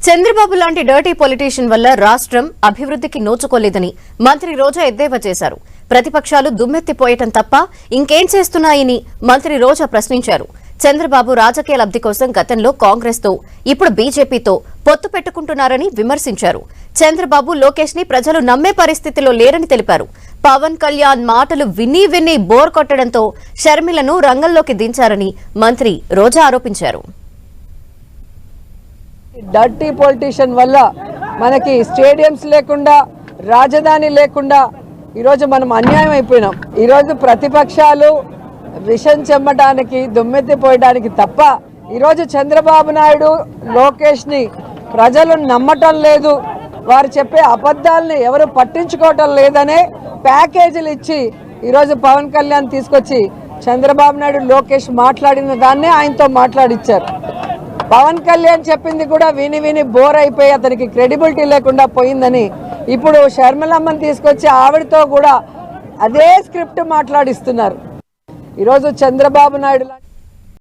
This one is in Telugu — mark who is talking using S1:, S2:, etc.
S1: చంద్రబాబు లాంటి డర్టీ పొలిటీషియన్ వల్ల రాష్ట్రం అభివృద్ధికి నోచుకోలేదని మంత్రి రోజా ఎద్దేవా చేశారు. ప్రతిపక్షాలు దుమ్మెత్తిపోయటం తప్ప ఇంకేం చేస్తున్నాయని మంత్రి రోజా ప్రశ్నించారు. చంద్రబాబు రాజకీయ లబ్ధి కోసం గతంలో కాంగ్రెస్ తో ఇప్పుడు బీజేపీతో పొత్తు పెట్టుకుంటున్నారని విమర్శించారు. చంద్రబాబు లోకేష్ ని ప్రజలు నమ్మే పరిస్థితిలో లేరని తెలిపారు. పవన్ కళ్యాణ్ మాటలు విని బోర్ కొట్టడంతో షర్మిలను రంగంలోకి దించారని మంత్రి రోజా ఆరోపించారు.
S2: డర్టీ పొలిటీషియన్ వల్ల మనకి స్టేడియంస్ లేకుండా రాజధాని లేకుండా ఈరోజు మనం అన్యాయం అయిపోయినాం. ఈరోజు ప్రతిపక్షాలు విషం చెమ్మడానికి దుమ్మెత్తిపోయడానికి తప్ప ఈరోజు చంద్రబాబు నాయుడు లోకేష్ని ప్రజలు నమ్మటం లేదు, వారు చెప్పే అబద్ధాలని ఎవరు పట్టించుకోవటం లేదనే ప్యాకేజీలు ఇచ్చి ఈరోజు పవన్ కళ్యాణ్ తీసుకొచ్చి చంద్రబాబు నాయుడు లోకేష్ మాట్లాడిన దాన్నే ఆయనతో మాట్లాడిచ్చారు. పవన్ కళ్యాణ్ చెప్పింది కూడా విని బోర్ అయిపోయి అతనికి క్రెడిబిలిటీ లేకుండా పోయిందని ఇప్పుడు షర్మిలమ్మని తీసుకొచ్చి ఆవిడతో కూడా అదే స్క్రిప్ట్ మాట్లాడిస్తున్నారు. ఈరోజు చంద్రబాబు నాయుడు